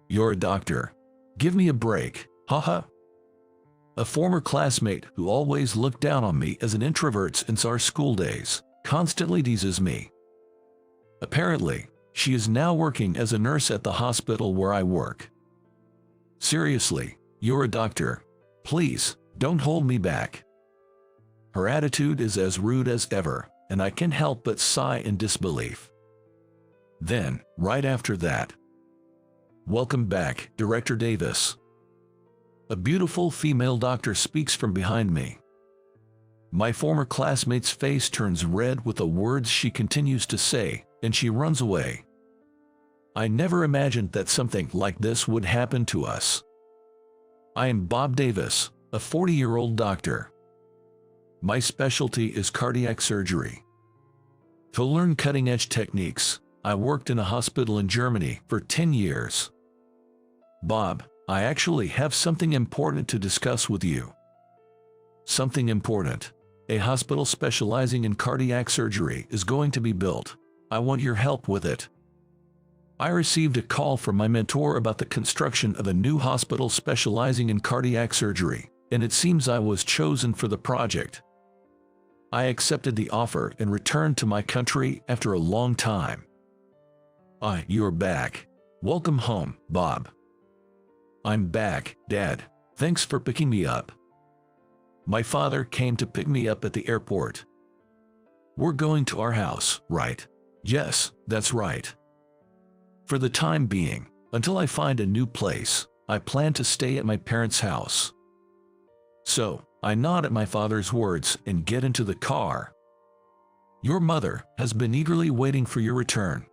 You're a doctor. Give me a break, haha. A former classmate who always looked down on me as an introvert since our school days constantly teases me. Apparently, she is now working as a nurse at the hospital where I work. Seriously, you're a doctor. Please, don't hold me back. Her attitude is as rude as ever, and I can't help but sigh in disbelief. Then, right after that, "Welcome back, Director Davis." A beautiful female doctor speaks from behind me. My former classmate's face turns red with the words she continues to say, and she runs away. I never imagined that something like this would happen to us. I am Bob Davis, a 40-year-old doctor. My specialty is cardiac surgery. To learn cutting-edge techniques, I worked in a hospital in Germany for 10 years. Bob, I actually have something important to discuss with you. Something important. A hospital specializing in cardiac surgery is going to be built. I want your help with it. I received a call from my mentor about the construction of a new hospital specializing in cardiac surgery, and it seems I was chosen for the project. I accepted the offer and returned to my country after a long time. You're back. Welcome home, Bob. I'm back, Dad. Thanks for picking me up. My father came to pick me up at the airport. We're going to our house, right? Yes, that's right. For the time being, until I find a new place, I plan to stay at my parents' house. So, I nod at my father's words and get into the car. Your mother has been eagerly waiting for your return.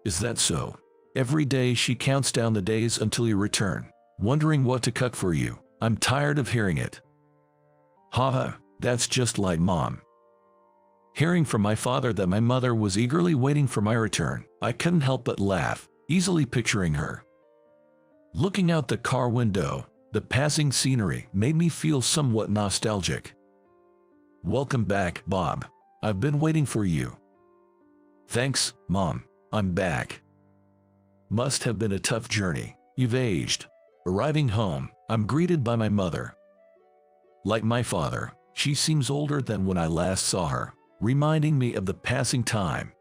Is that so? Every day she counts down the days until you return, wondering what to cook for you. I'm tired of hearing it. Haha, that's just like Mom. Hearing from my father that my mother was eagerly waiting for my return, I couldn't help but laugh, easily picturing her. Looking out the car window, the passing scenery made me feel somewhat nostalgic. Welcome back, Bob. I've been waiting for you. Thanks, Mom. I'm back. Must have been a tough journey. You've aged. Arriving home, I'm greeted by my mother. Like my father, she seems older than when I last saw her, reminding me of the passing time.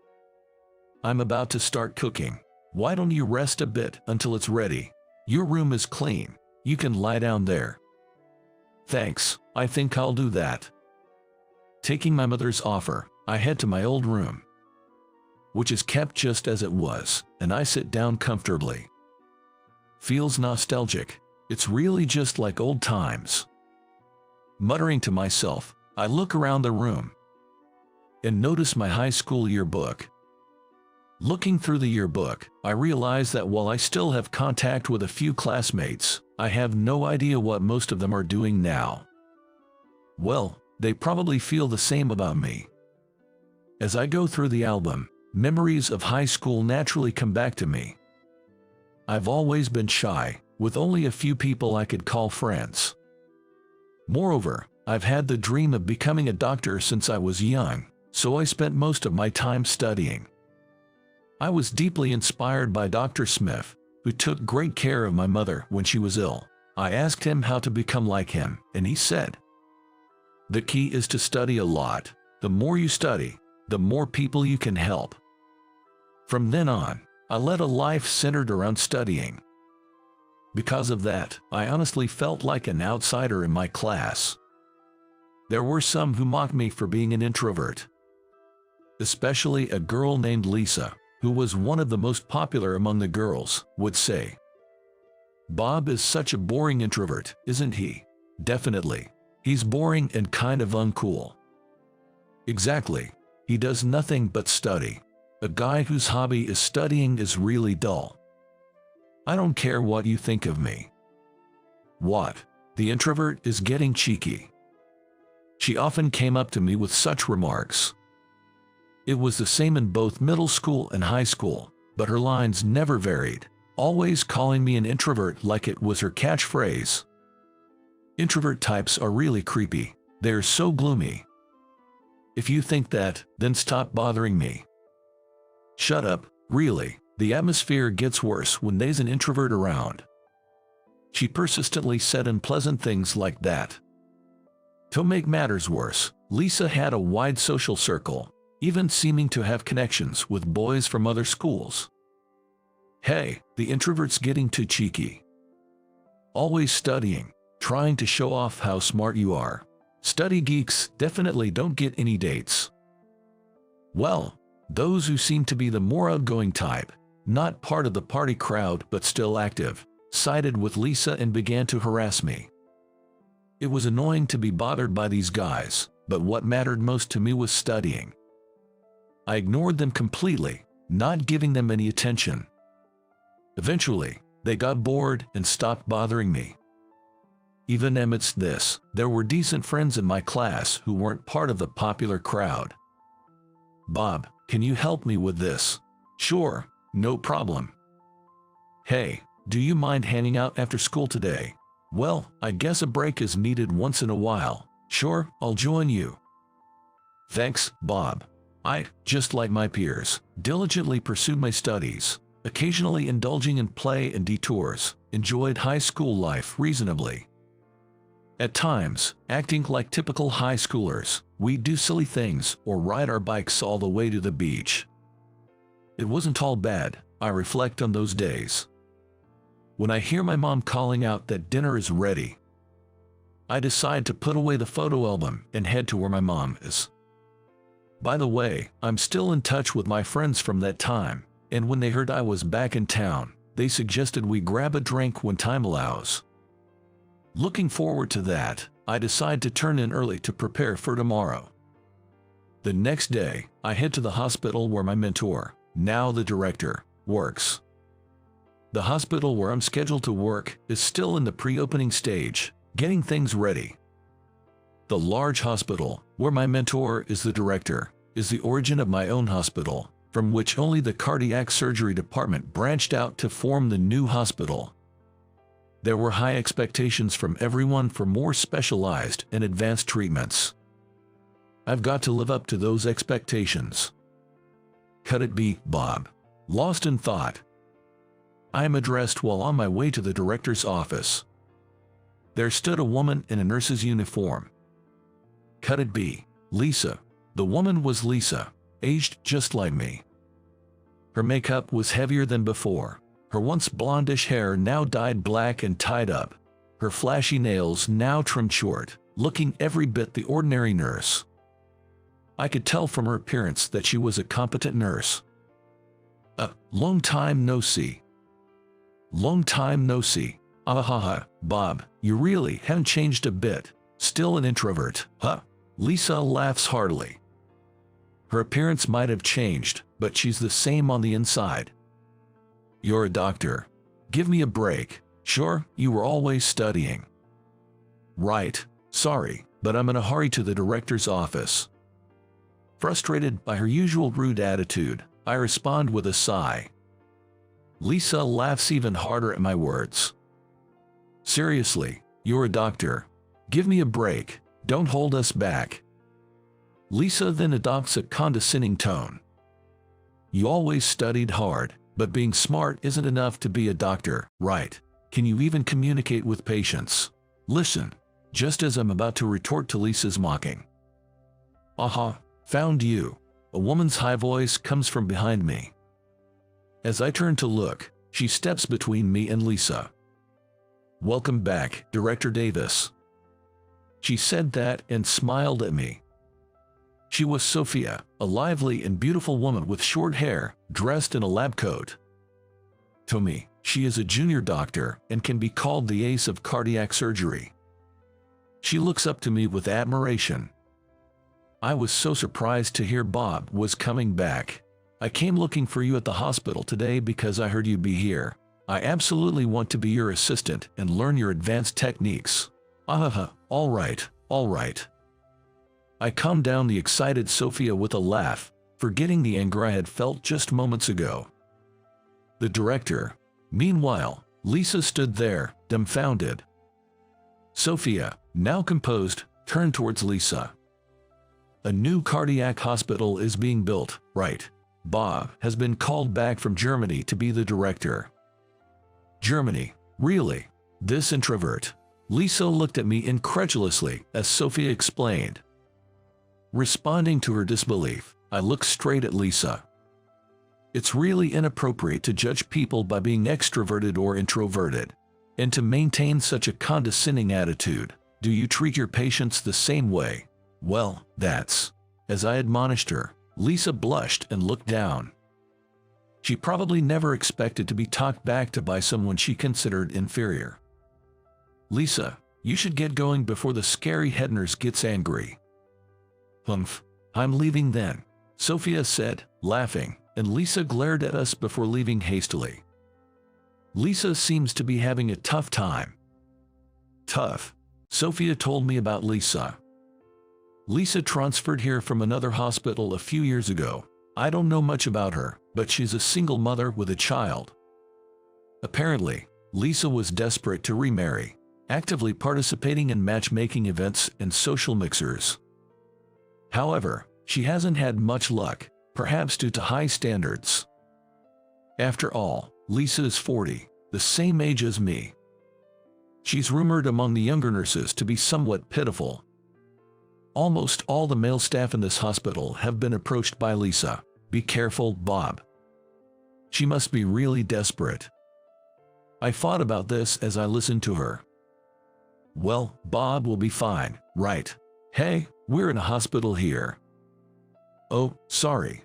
I'm about to start cooking. Why don't you rest a bit until it's ready? Your room is clean. You can lie down there. Thanks, I think I'll do that. Taking my mother's offer, I head to my old room, which is kept just as it was, and I sit down comfortably. Feels nostalgic. It's really just like old times. Muttering to myself, I look around the room and notice my high school yearbook. Looking through the yearbook, I realize that while I still have contact with a few classmates, I have no idea what most of them are doing now. Well, they probably feel the same about me. As I go through the album, memories of high school naturally come back to me. I've always been shy, with only a few people I could call friends. Moreover, I've had the dream of becoming a doctor since I was young, so I spent most of my time studying. I was deeply inspired by Dr. Smith, who took great care of my mother when she was ill. I asked him how to become like him, and he said, "The key is to study a lot. The more you study, the more people you can help." From then on, I led a life centered around studying. Because of that, I honestly felt like an outsider in my class. There were some who mocked me for being an introvert, especially a girl named Lisa, who was one of the most popular among the girls, would say, "Bob is such a boring introvert, isn't he?" Definitely. He's boring and kind of uncool. Exactly. He does nothing but study. A guy whose hobby is studying is really dull. I don't care what you think of me. What? The introvert is getting cheeky. She often came up to me with such remarks. It was the same in both middle school and high school, but her lines never varied, always calling me an introvert like it was her catchphrase. Introvert types are really creepy. They're so gloomy. If you think that, then stop bothering me. Shut up, really. The atmosphere gets worse when there's an introvert around. She persistently said unpleasant things like that. To make matters worse, Lisa had a wide social circle, even seeming to have connections with boys from other schools. Hey, the introvert's getting too cheeky. Always studying, trying to show off how smart you are. Study geeks definitely don't get any dates. Well, those who seem to be the more outgoing type, not part of the party crowd but still active, sided with Lisa and began to harass me. It was annoying to be bothered by these guys, but what mattered most to me was studying. I ignored them completely, not giving them any attention. Eventually, they got bored and stopped bothering me. Even amidst this, there were decent friends in my class who weren't part of the popular crowd. "Bob, can you help me with this?" "Sure, no problem." "Hey, do you mind hanging out after school today?" "Well, I guess a break is needed once in a while." "Sure, I'll join you." "Thanks, Bob." I, just like my peers, diligently pursued my studies, occasionally indulging in play and detours, enjoyed high school life reasonably. At times, acting like typical high schoolers, we'd do silly things or ride our bikes all the way to the beach. It wasn't all bad. I reflect on those days. When I hear my mom calling out that dinner is ready, I decide to put away the photo album and head to where my mom is. By the way, I'm still in touch with my friends from that time, and when they heard I was back in town, they suggested we grab a drink when time allows. Looking forward to that, I decide to turn in early to prepare for tomorrow. The next day, I head to the hospital where my mentor, now the director, works. The hospital where I'm scheduled to work is still in the pre-opening stage, getting things ready. The large hospital, where my mentor is the director, is the origin of my own hospital, from which only the cardiac surgery department branched out to form the new hospital. There were high expectations from everyone for more specialized and advanced treatments. I've got to live up to those expectations. Could it be, Bob? Lost in thought, I am addressed while on my way to the director's office. There stood a woman in a nurse's uniform. Could it be Lisa? The woman was Lisa, aged just like me. Her makeup was heavier than before. Her once blondish hair now dyed black and tied up. Her flashy nails now trimmed short, looking every bit the ordinary nurse. I could tell from her appearance that she was a competent nurse. Long time no see. Long time no see. Ahaha, Bob, you really haven't changed a bit. Still an introvert, huh? Lisa laughs heartily. Her appearance might have changed, but she's the same on the inside. You're a doctor. Give me a break. Sure, you were always studying. Right, sorry, but I'm in a hurry to the director's office. Frustrated by her usual rude attitude, I respond with a sigh. Lisa laughs even harder at my words. Seriously, you're a doctor. Give me a break. Don't hold us back. Lisa then adopts a condescending tone. You always studied hard, but being smart isn't enough to be a doctor, right? Can you even communicate with patients? Listen, just as I'm about to retort to Lisa's mocking. Aha, found you. A woman's high voice comes from behind me. As I turn to look, she steps between me and Lisa. Welcome back, Director Davis. She said that and smiled at me. She was Sophia, a lively and beautiful woman with short hair, dressed in a lab coat. To me, she is a junior doctor and can be called the ace of cardiac surgery. She looks up to me with admiration. I was so surprised to hear Bob was coming back. I came looking for you at the hospital today because I heard you'd be here. I absolutely want to be your assistant and learn your advanced techniques. All right, all right. I calmed down the excited Sophia with a laugh, forgetting the anger I had felt just moments ago. The director. Meanwhile, Lisa stood there, dumbfounded. Sophia, now composed, turned towards Lisa. A new cardiac hospital is being built, right? Bob has been called back from Germany to be the director. Germany? Really? This introvert? Lisa looked at me incredulously as Sophia explained. Responding to her disbelief, I looked straight at Lisa. It's really inappropriate to judge people by being extroverted or introverted. And to maintain such a condescending attitude, do you treat your patients the same way? Well, that's... As I admonished her, Lisa blushed and looked down. She probably never expected to be talked back to by someone she considered inferior. Lisa, you should get going before the scary head nurse gets angry. Humph, I'm leaving then, Sophia said, laughing, and Lisa glared at us before leaving hastily. Lisa seems to be having a tough time. Tough? Sophia told me about Lisa. Lisa transferred here from another hospital a few years ago. I don't know much about her, but she's a single mother with a child. Apparently, Lisa was desperate to remarry, actively participating in matchmaking events and social mixers. However, she hasn't had much luck, perhaps due to high standards. After all, Lisa is 40, the same age as me. She's rumored among the younger nurses to be somewhat pitiful. Almost all the male staff in this hospital have been approached by Lisa. Be careful, Bob. She must be really desperate. I thought about this as I listened to her. Well, Bob will be fine, right? Hey, we're in a hospital here. Oh, sorry.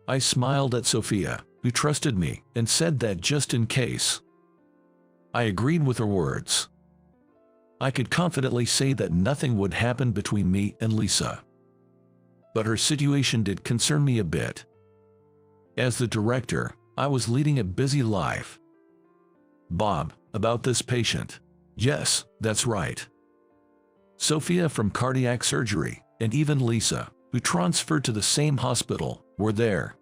I smiled at Sophia, who trusted me, and said that just in case. I agreed with her words. I could confidently say that nothing would happen between me and Lisa. But her situation did concern me a bit. As the director, I was leading a busy life. Bob, about this patient. Yes, that's right. Sophia from cardiac surgery, and even Lisa, who transferred to the same hospital, were there.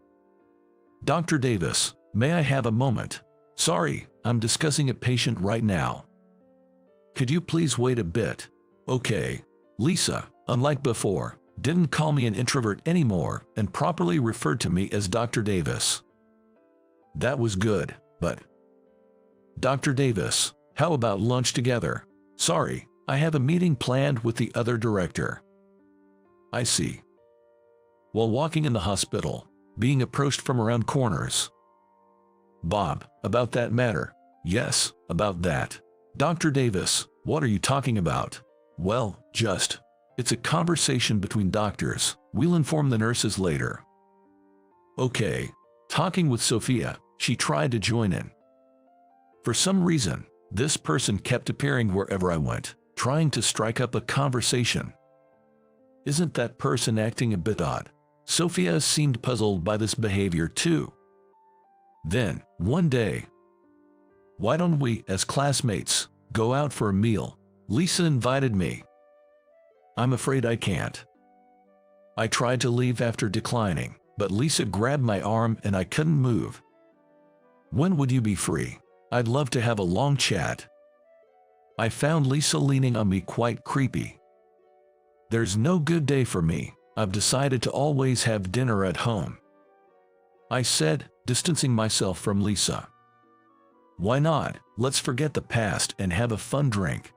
Dr. Davis, may I have a moment? Sorry, I'm discussing a patient right now. Could you please wait a bit? Okay. Lisa, unlike before, didn't call me an introvert anymore and properly referred to me as Dr. Davis. That was good, but... Dr. Davis, how about lunch together? Sorry, I have a meeting planned with the other director. I see. While walking in the hospital, being approached from around corners. Bob, about that matter. Yes, about that. Dr. Davis, what are you talking about? Well, just. It's a conversation between doctors. We'll inform the nurses later. Okay. Talking with Sophia, she tried to join in. For some reason, this person kept appearing wherever I went, trying to strike up a conversation. Isn't that person acting a bit odd? Sophia seemed puzzled by this behavior too. Then, one day, why don't we, as classmates, go out for a meal? Lisa invited me. I'm afraid I can't. I tried to leave after declining, but Lisa grabbed my arm and I couldn't move. When would you be free? I'd love to have a long chat. I found Lisa leaning on me quite creepy. There's no good day for me. I've decided to always have dinner at home. I said, distancing myself from Lisa. Why not? Let's forget the past and have a fun drink.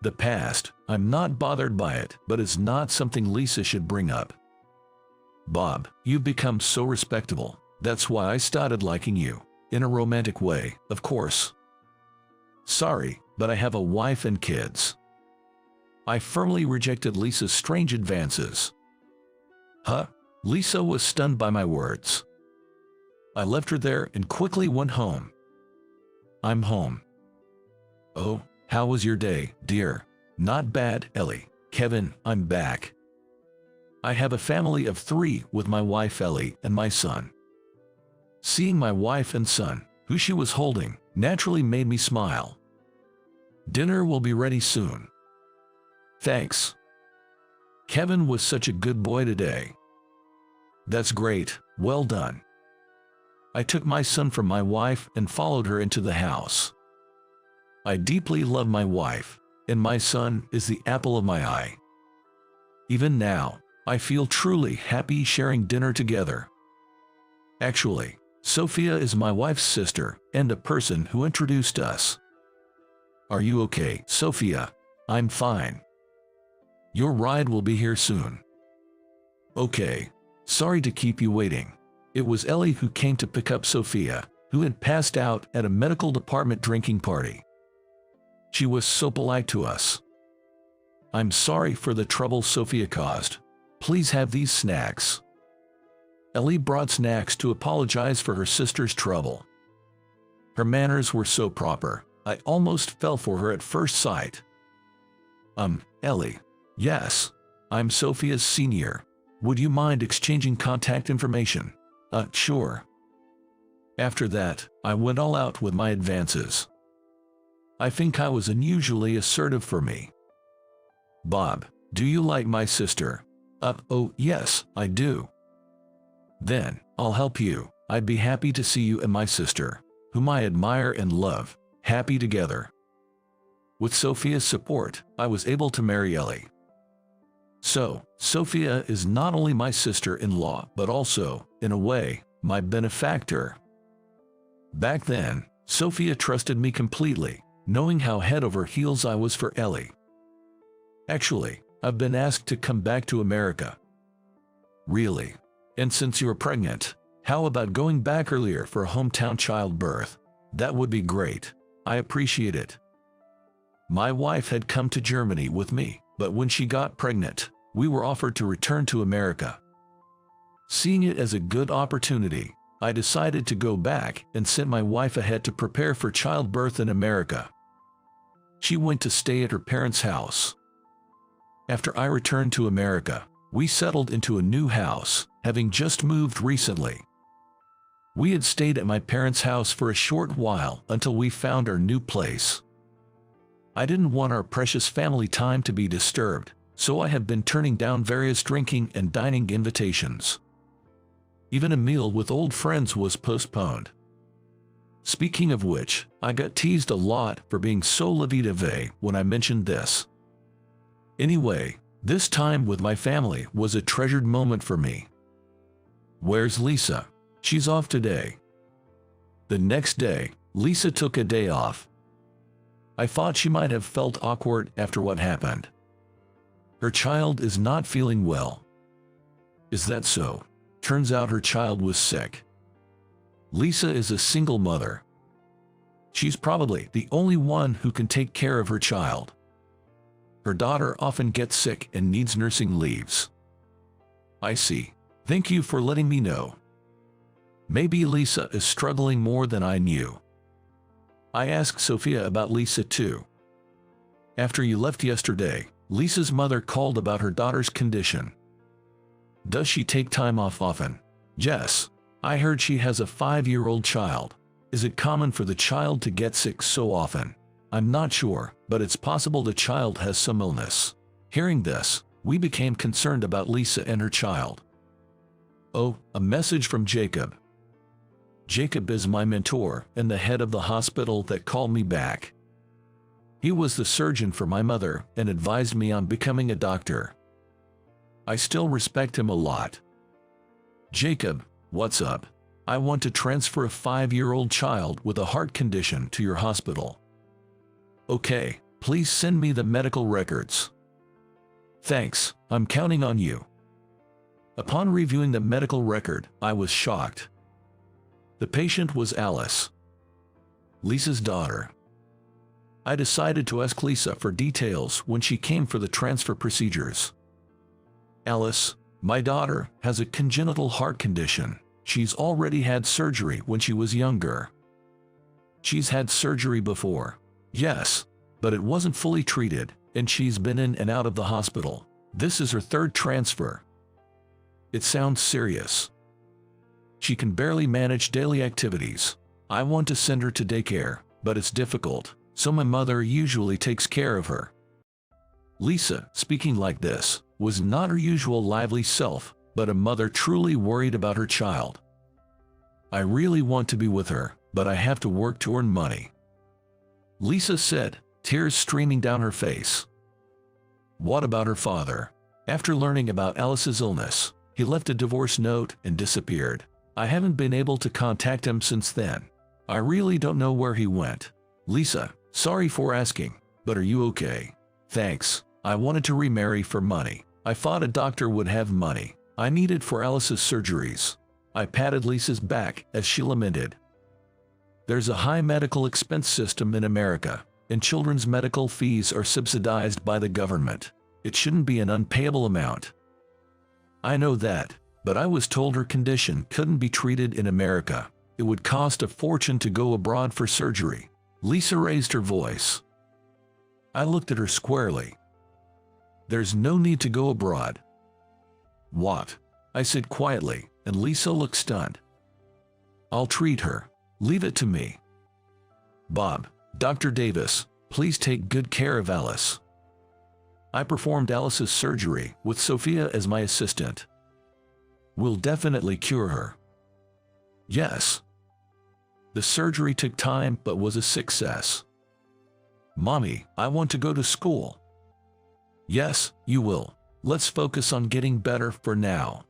The past, I'm not bothered by it, but it's not something Lisa should bring up. Bob, you've become so respectable. That's why I started liking you. In a romantic way, of course. Sorry, but I have a wife and kids. I firmly rejected Lisa's strange advances. Huh? Lisa was stunned by my words. I left her there and quickly went home. I'm home. Oh, how was your day, dear? Not bad, Ellie. Kevin, I'm back. I have a family of 3 with my wife Ellie and my son. Seeing my wife and son, who she was holding, naturally made me smile. Dinner will be ready soon. Thanks. Kevin was such a good boy today. That's great, well done. I took my son from my wife and followed her into the house. I deeply love my wife, and my son is the apple of my eye. Even now, I feel truly happy sharing dinner together. Actually, Sophia is my wife's sister and a person who introduced us. Are you okay, Sophia? I'm fine. Your ride will be here soon. Okay. Sorry to keep you waiting. It was Ellie who came to pick up Sophia, who had passed out at a medical department drinking party. She was so polite to us. I'm sorry for the trouble Sophia caused. Please have these snacks. Ellie brought snacks to apologize for her sister's trouble. Her manners were so proper, I almost fell for her at first sight. Ellie. Yes. I'm Sophia's senior. Would you mind exchanging contact information? Sure. After that, I went all out with my advances. I think I was unusually assertive for me. Bob, do you like my sister? Oh, yes, I do. Then, I'll help you. I'd be happy to see you and my sister, whom I admire and love, happy together. With Sophia's support, I was able to marry Ellie. So, Sophia is not only my sister-in-law, but also, in a way, my benefactor. Back then, Sophia trusted me completely, knowing how head over heels I was for Ellie. Actually, I've been asked to come back to America. Really? And since you're pregnant, how about going back earlier for a hometown childbirth? That would be great. I appreciate it. My wife had come to Germany with me, but when she got pregnant, we were offered to return to America. Seeing it as a good opportunity, I decided to go back and sent my wife ahead to prepare for childbirth in America. She went to stay at her parents' house. After I returned to America, we settled into a new house, having just moved recently. We had stayed at my parents' house for a short while until we found our new place. I didn't want our precious family time to be disturbed, so I have been turning down various drinking and dining invitations. Even a meal with old friends was postponed. Speaking of which, I got teased a lot for being so la vie de vie when I mentioned this. Anyway, this time with my family was a treasured moment for me. Where's Lisa? She's off today. The next day, Lisa took a day off. I thought she might have felt awkward after what happened. Her child is not feeling well. Is that so? Turns out her child was sick. Lisa is a single mother. She's probably the only one who can take care of her child. Her daughter often gets sick and needs nursing leaves. I see. Thank you for letting me know. Maybe Lisa is struggling more than I knew. I asked Sophia about Lisa too. After you left yesterday, Lisa's mother called about her daughter's condition. Does she take time off often? Yes. I heard she has a 5-year-old child. Is it common for the child to get sick so often? I'm not sure, but it's possible the child has some illness. Hearing this, we became concerned about Lisa and her child. Oh, a message from Jacob. Jacob is my mentor and the head of the hospital that called me back. He was the surgeon for my mother and advised me on becoming a doctor. I still respect him a lot. Jacob, what's up? I want to transfer a 5-year-old child with a heart condition to your hospital. Okay, please send me the medical records. Thanks, I'm counting on you. Upon reviewing the medical record, I was shocked. The patient was Alice, Lisa's daughter. I decided to ask Lisa for details when she came for the transfer procedures. Alice, my daughter, has a congenital heart condition. She's already had surgery when she was younger. She's had surgery before. Yes, but it wasn't fully treated, and she's been in and out of the hospital. This is her 3rd transfer. It sounds serious. She can barely manage daily activities. I want to send her to daycare, but it's difficult, so my mother usually takes care of her. Lisa, speaking like this, was not her usual lively self, but a mother truly worried about her child. I really want to be with her, but I have to work to earn money. Lisa said, tears streaming down her face. What about her father? After learning about Alice's illness, he left a divorce note and disappeared. I haven't been able to contact him since then. I really don't know where he went. Lisa, sorry for asking, but are you okay? Thanks. I wanted to remarry for money. I thought a doctor would have money I needed for Alice's surgeries. I patted Lisa's back as she lamented. There's a high medical expense system in America, and children's medical fees are subsidized by the government. It shouldn't be an unpayable amount. I know that, but I was told her condition couldn't be treated in America. It would cost a fortune to go abroad for surgery. Lisa raised her voice. I looked at her squarely. There's no need to go abroad. What? I said quietly, and Lisa looked stunned. I'll treat her. Leave it to me. Bob, Dr. Davis, please take good care of Alice. I performed Alice's surgery with Sophia as my assistant. We'll definitely cure her. Yes. The surgery took time but was a success. Mommy, I want to go to school. Yes, you will. Let's focus on getting better for now.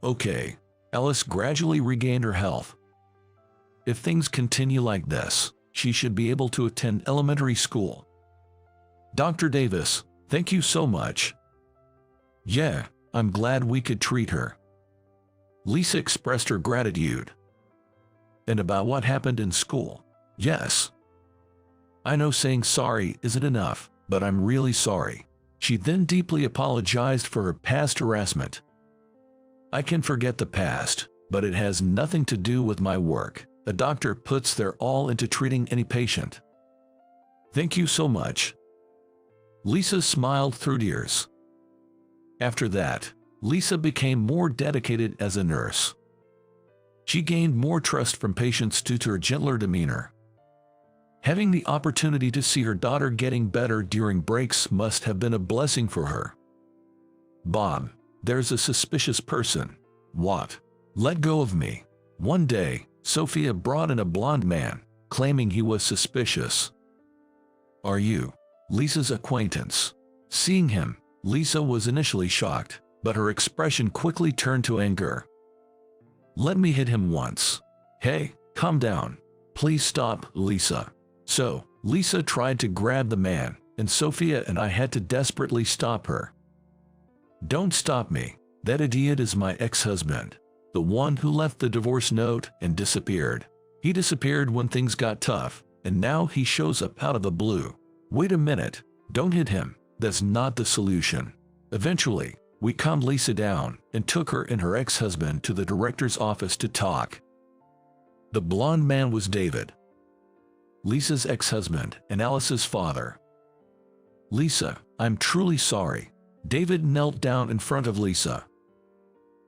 Okay. Alice gradually regained her health. If things continue like this, she should be able to attend elementary school. Dr. Davis, thank you so much. Yeah, I'm glad we could treat her. Lisa expressed her gratitude. And about what happened in school? Yes. I know saying sorry isn't enough, but I'm really sorry. She then deeply apologized for her past harassment. I can forget the past, but it has nothing to do with my work. A doctor puts their all into treating any patient. Thank you so much. Lisa smiled through tears. After that, Lisa became more dedicated as a nurse. She gained more trust from patients due to her gentler demeanor. Having the opportunity to see her daughter getting better during breaks must have been a blessing for her. Bob, there's a suspicious person. What? Let go of me. One day, Sophia brought in a blonde man, claiming he was suspicious. Are you Lisa's acquaintance? Seeing him, Lisa was initially shocked, but her expression quickly turned to anger. Let me hit him once. Hey, calm down. Please stop, Lisa. So, Lisa tried to grab the man, and Sophia and I had to desperately stop her. Don't stop me. That idiot is my ex-husband. The one who left the divorce note and disappeared. He disappeared when things got tough, and now he shows up out of the blue. Wait a minute. Don't hit him. That's not the solution. Eventually, we calmed Lisa down and took her and her ex-husband to the director's office to talk. The blonde man was David, Lisa's ex-husband and Alice's father. Lisa, I'm truly sorry. David knelt down in front of Lisa.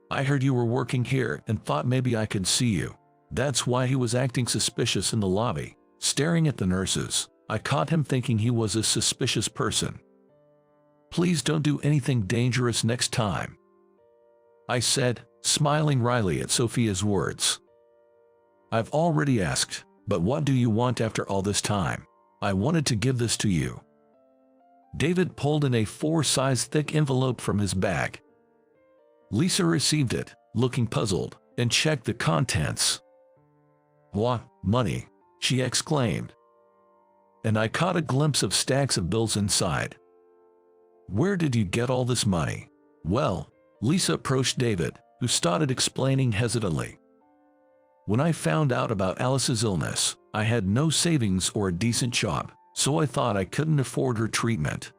I heard you were working here and thought maybe I could see you. That's why he was acting suspicious in the lobby, staring at the nurses. I caught him thinking he was a suspicious person. Please don't do anything dangerous next time, I said, smiling wryly at Sophia's words. I've already asked, but what do you want after all this time? I wanted to give this to you. David pulled in a 4-size thick envelope from his bag. Lisa received it, looking puzzled, and checked the contents. What, money? She exclaimed. And I caught a glimpse of stacks of bills inside. Where did you get all this money? Well, Lisa approached David, who started explaining hesitantly. When I found out about Alice's illness, I had no savings or a decent job, so I thought I couldn't afford her treatment.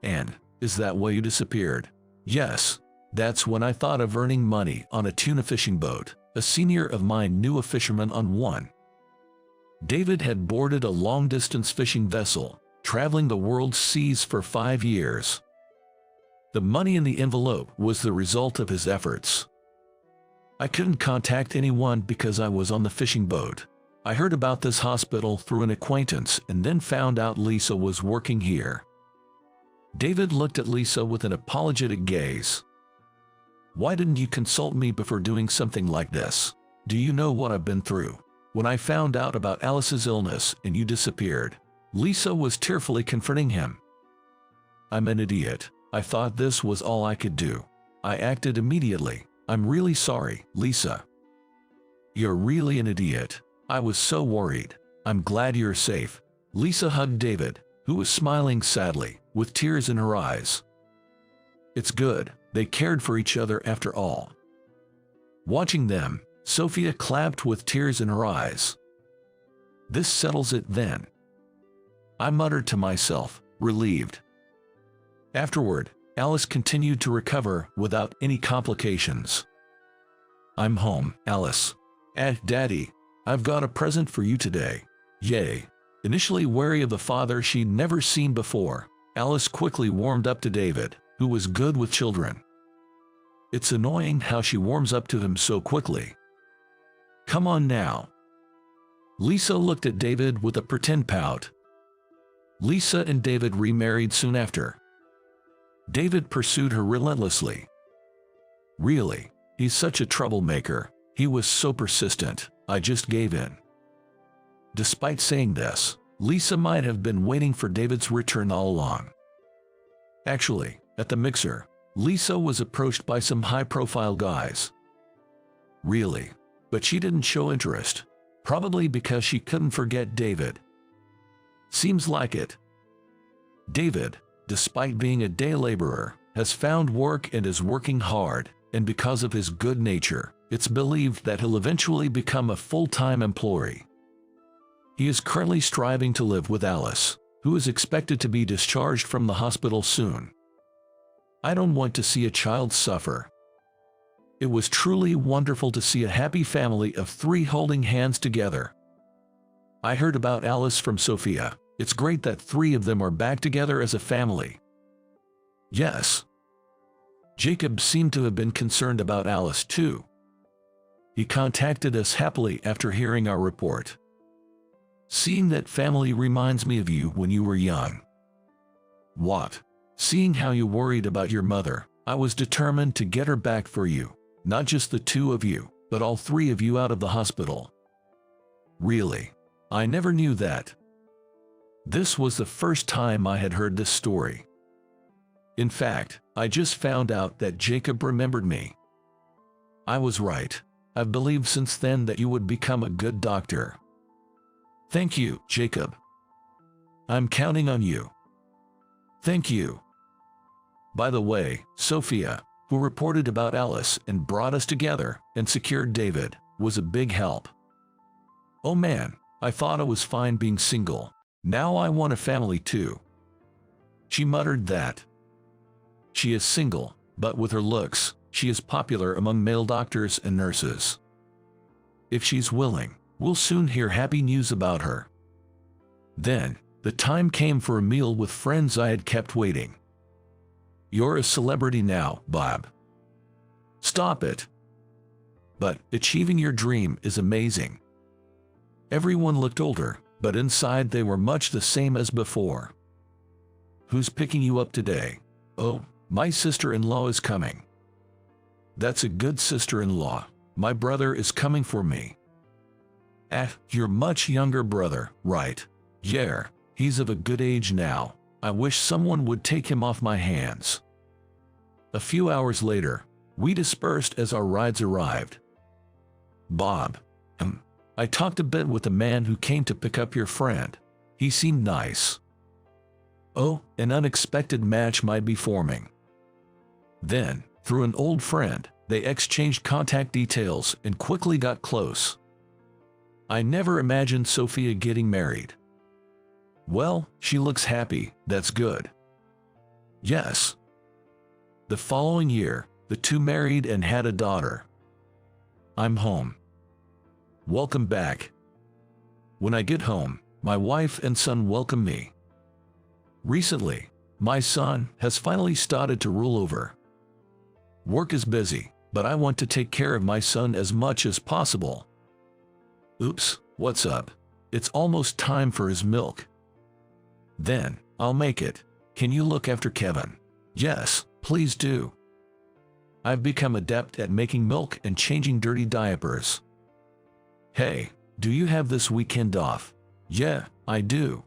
And, is that why you disappeared? Yes, that's when I thought of earning money on a tuna fishing boat. A senior of mine knew a fisherman on one. David had boarded a long-distance fishing vessel, traveling the world's seas for 5 years. The money in the envelope was the result of his efforts. I couldn't contact anyone because I was on the fishing boat. I heard about this hospital through an acquaintance and then found out Lisa was working here. David looked at Lisa with an apologetic gaze. Why didn't you consult me before doing something like this? Do you know what I've been through? When I found out about Alice's illness and you disappeared, Lisa was tearfully confronting him. I'm an idiot. I thought this was all I could do. I acted immediately, I'm really sorry, Lisa. You're really an idiot. I was so worried. I'm glad you're safe. Lisa hugged David, who was smiling sadly, with tears in her eyes. It's good, they cared for each other after all. Watching them, Sophia clapped with tears in her eyes. This settles it then, I muttered to myself, relieved. Afterward, Alice continued to recover without any complications. I'm home, Alice. Daddy, I've got a present for you today. Yay. Initially wary of the father she'd never seen before, Alice quickly warmed up to David, who was good with children. It's annoying how she warms up to him so quickly. Come on now. Lisa looked at David with a pretend pout. Lisa and David remarried soon after. David pursued her relentlessly. Really, he's such a troublemaker. He was so persistent, I just gave in. Despite saying this, Lisa might have been waiting for David's return all along. Actually, at the mixer, Lisa was approached by some high-profile guys. Really, but she didn't show interest, probably because she couldn't forget David. Seems like it. David, despite being a day laborer, has found work and is working hard, and because of his good nature, it's believed that he'll eventually become a full-time employee. He is currently striving to live with Alice, who is expected to be discharged from the hospital soon. I don't want to see a child suffer. It was truly wonderful to see a happy family of 3 holding hands together. I heard about Alice from Sophia. It's great that 3 of them are back together as a family. Yes. Jacob seemed to have been concerned about Alice too. He contacted us happily after hearing our report. Seeing that family reminds me of you when you were young. What? Seeing how you worried about your mother, I was determined to get her back for you. Not just the 2 of you, but all 3 of you out of the hospital. Really? I never knew that. This was the first time I had heard this story. In fact, I just found out that Jacob remembered me. I was right. I've believed since then that you would become a good doctor. Thank you, Jacob. I'm counting on you. Thank you. By the way, Sophia, who reported about Alice and brought us together and secured David, was a big help. Oh man, I thought I was fine being single. Now I want a family too. She muttered that. She is single, but with her looks, she is popular among male doctors and nurses. If she's willing, we'll soon hear happy news about her. Then, the time came for a meal with friends I had kept waiting. You're a celebrity now, Bob. Stop it. But achieving your dream is amazing. Everyone looked older, but inside they were much the same as before. Who's picking you up today? Oh, my sister-in-law is coming. That's a good sister-in-law. My brother is coming for me. Your much younger brother, right? Yeah, he's of a good age now. I wish someone would take him off my hands. A few hours later, we dispersed as our rides arrived. Bob. I talked a bit with the man who came to pick up your friend. He seemed nice. Oh, an unexpected match might be forming. Then, through an old friend, they exchanged contact details and quickly got close. I never imagined Sophia getting married. Well, she looks happy, that's good. Yes. The following year, the 2 married and had a daughter. I'm home. Welcome back. When I get home, my wife and son welcome me. Recently, my son has finally started to rule over. Work is busy, but I want to take care of my son as much as possible. Oops, what's up? It's almost time for his milk. Then, I'll make it. Can you look after Kevin? Yes, please do. I've become adept at making milk and changing dirty diapers. Hey, do you have this weekend off? Yeah, I do.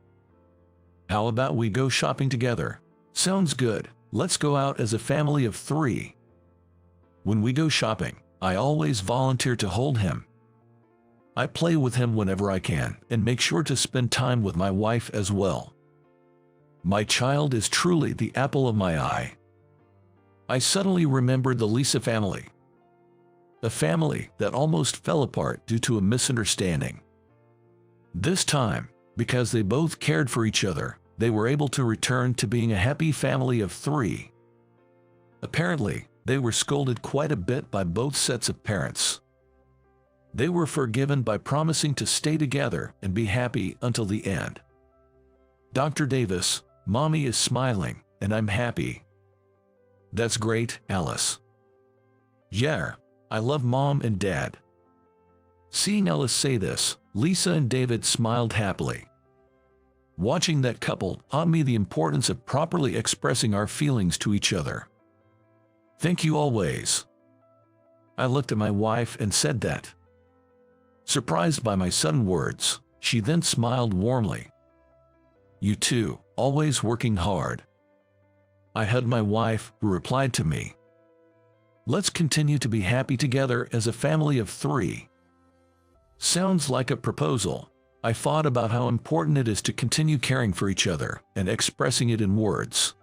How about we go shopping together? Sounds good. Let's go out as a family of 3. When we go shopping, I always volunteer to hold him. I play with him whenever I can and make sure to spend time with my wife as well. My child is truly the apple of my eye. I suddenly remembered the Lisa family. A family that almost fell apart due to a misunderstanding. This time, because they both cared for each other, they were able to return to being a happy family of 3. Apparently, they were scolded quite a bit by both sets of parents. They were forgiven by promising to stay together and be happy until the end. Dr. Davis, Mommy is smiling, and I'm happy. That's great, Alice. Yeah, I love Mom and Dad. Seeing Alice say this, Lisa and David smiled happily. Watching that couple taught me the importance of properly expressing our feelings to each other. Thank you always. I looked at my wife and said that. Surprised by my sudden words, she then smiled warmly. You too, always working hard. I hugged my wife, who replied to me. Let's continue to be happy together as a family of 3. Sounds like a proposal. I thought about how important it is to continue caring for each other and expressing it in words.